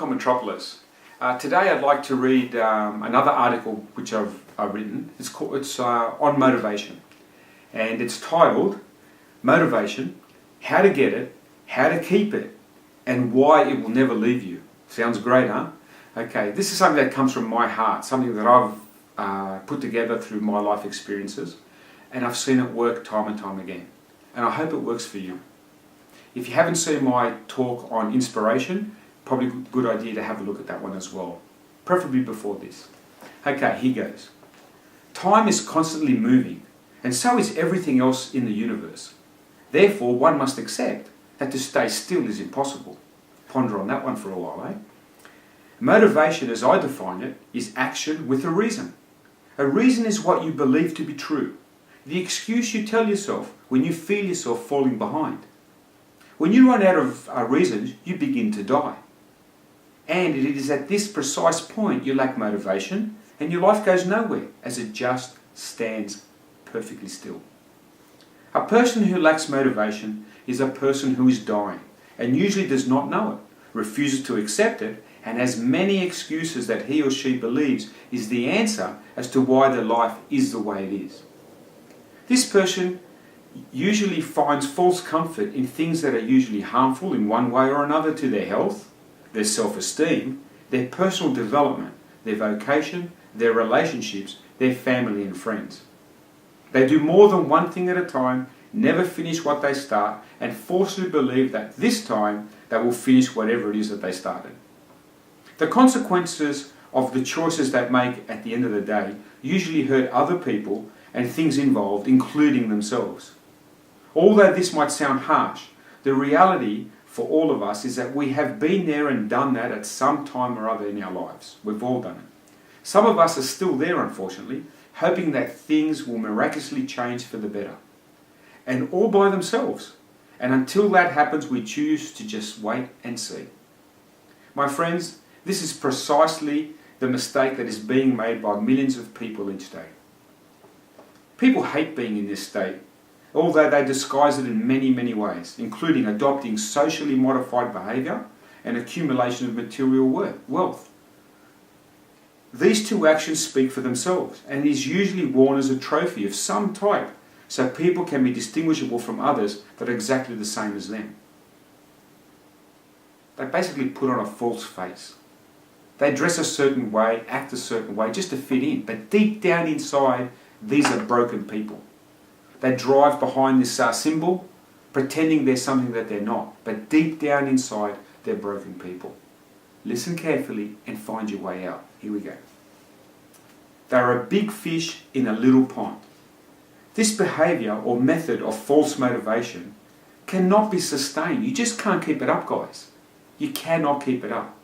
welcome Metropolis. Today I'd like to read another article which I've written. It's on motivation, and it's titled Motivation, How to Get It, How to Keep It, and Why It Will Never Leave You. Sounds great, huh? Okay, this is something that comes from my heart, something that I've put together through my life experiences, and I've seen it work time and time again, and I hope it works for you. If you haven't seen my talk on inspiration, probably a good idea to have a look at that one as well, preferably before this. Okay, here goes. Time is constantly moving, and so is everything else in the universe. Therefore, one must accept that to stay still is impossible. Ponder on that one for a while, eh? Motivation, as I define it, is action with a reason. A reason is what you believe to be true, the excuse you tell yourself when you feel yourself falling behind. When you run out of reasons, you begin to die. And it is at this precise point you lack motivation and your life goes nowhere as it just stands perfectly still. A person who lacks motivation is a person who is dying and usually does not know it, refuses to accept it, and has many excuses that he or she believes is the answer as to why their life is the way it is. This person usually finds false comfort in things that are usually harmful in one way or another to their health, their self-esteem, their personal development, their vocation, their relationships, their family and friends. They do more than one thing at a time, never finish what they start, and falsely believe that this time they will finish whatever it is that they started. The consequences of the choices they make at the end of the day usually hurt other people and things involved, including themselves. Although this might sound harsh, the reality for all of us is that we have been there and done that at some time or other in our lives. We've all done it. Some of us are still there, unfortunately, hoping that things will miraculously change for the better. And all by themselves. And until that happens, we choose to just wait and see. My friends, this is precisely the mistake that is being made by millions of people each day. People hate being in this state, although they disguise it in many, many ways, including adopting socially modified behaviour and accumulation of material wealth. These two actions speak for themselves and is usually worn as a trophy of some type, so people can be distinguishable from others that are exactly the same as them. They basically put on a false face. They dress a certain way, act a certain way, just to fit in, but deep down inside, these are broken people. They drive behind this symbol, pretending they're something that they're not. But deep down inside, they're broken people. Listen carefully and find your way out. Here we go. They're a big fish in a little pond. This behaviour or method of false motivation cannot be sustained. You just can't keep it up, guys. You cannot keep it up.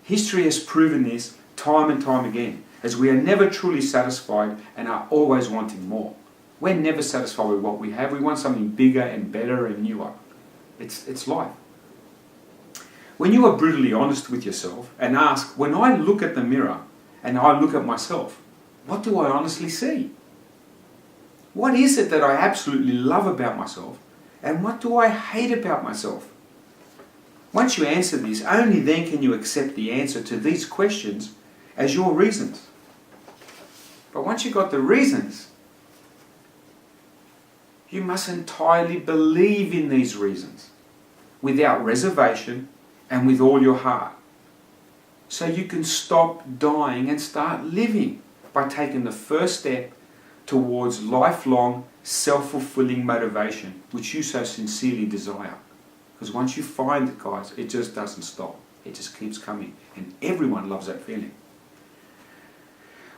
History has proven this time and time again, as we are never truly satisfied and are always wanting more. We're never satisfied with what we have. We want something bigger and better and newer. It's life. When you are brutally honest with yourself and ask, when I look at the mirror and I look at myself, what do I honestly see? What is it that I absolutely love about myself, and what do I hate about myself? Once you answer this, only then can you accept the answer to these questions as your reasons. But once you've got the reasons, you must entirely believe in these reasons, without reservation and with all your heart. So you can stop dying and start living by taking the first step towards lifelong, self-fulfilling motivation, which you so sincerely desire. Because once you find it, guys, it just doesn't stop. It just keeps coming. And everyone loves that feeling.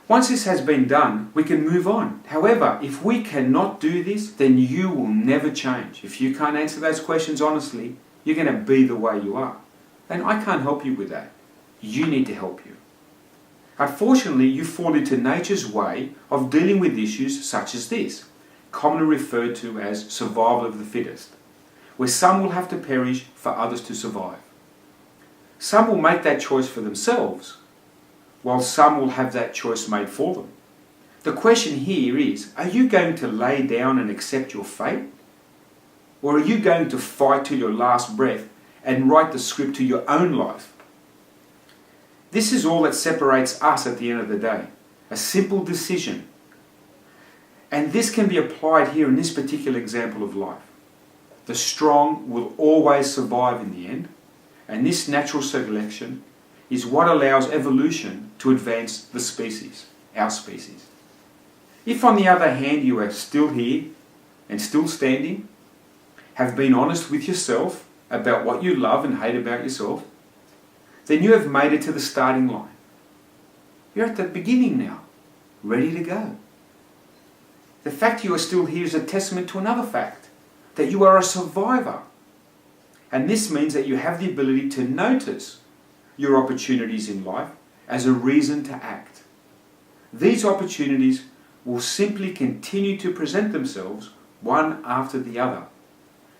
Once this has been done, we can move on. However, if we cannot do this, then you will never change. If you can't answer those questions honestly, you're going to be the way you are. And I can't help you with that. You need to help you. Unfortunately, you fall into nature's way of dealing with issues such as this, commonly referred to as survival of the fittest, where some will have to perish for others to survive. Some will make that choice for themselves, while some will have that choice made for them. The question here is, are you going to lay down and accept your fate? Or are you going to fight to your last breath and write the script to your own life? This is all that separates us at the end of the day. A simple decision. And this can be applied here in this particular example of life. The strong will always survive in the end, and this natural selection is what allows evolution to advance the species, our species. If on the other hand you are still here and still standing, have been honest with yourself about what you love and hate about yourself, then you have made it to the starting line. You're at the beginning now, ready to go. The fact you are still here is a testament to another fact, that you are a survivor. And this means that you have the ability to notice your opportunities in life as a reason to act. These opportunities will simply continue to present themselves one after the other.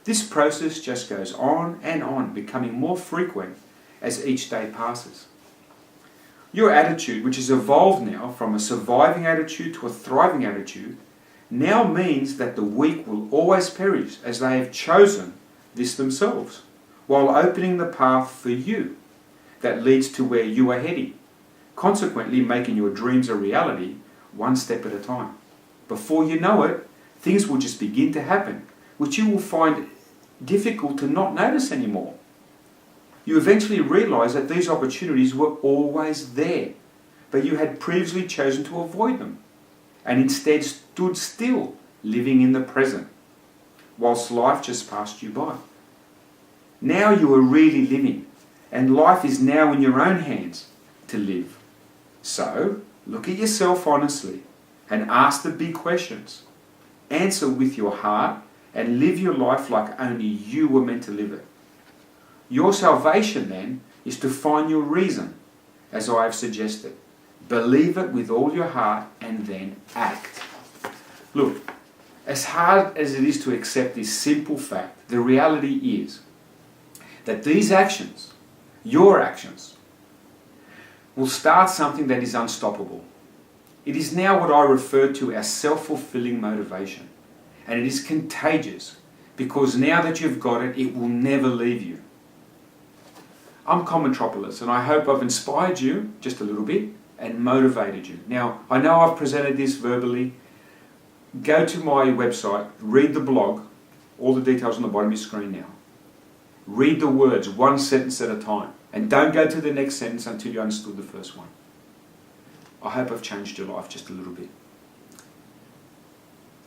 This process just goes on and on, becoming more frequent as each day passes. Your attitude, which has evolved now from a surviving attitude to a thriving attitude, now means that the weak will always perish as they have chosen this themselves, while opening the path for you that leads to where you are heading, consequently making your dreams a reality one step at a time. Before you know it, things will just begin to happen, which you will find difficult to not notice anymore. You eventually realize that these opportunities were always there, but you had previously chosen to avoid them, and instead stood still, living in the present, whilst life just passed you by. Now you are really living, and life is now in your own hands to live. So, look at yourself honestly, and ask the big questions. Answer with your heart, and live your life like only you were meant to live it. Your salvation then is to find your reason, as I have suggested. Believe it with all your heart and then act. Look, as hard as it is to accept this simple fact, the reality is that these actions, your actions, will start something that is unstoppable. It is now what I refer to as self-fulfilling motivation. And it is contagious, because now that you've got it, it will never leave you. I'm ConikiTV, and I hope I've inspired you just a little bit and motivated you. Now, I know I've presented this verbally. Go to my website, read the blog, all the details on the bottom of your screen now. Read the words, one sentence at a time, and don't go to the next sentence until you understood the first one. I hope I've changed your life just a little bit.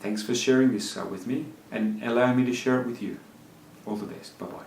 Thanks for sharing this with me and allowing me to share it with you. All the best. Bye-bye.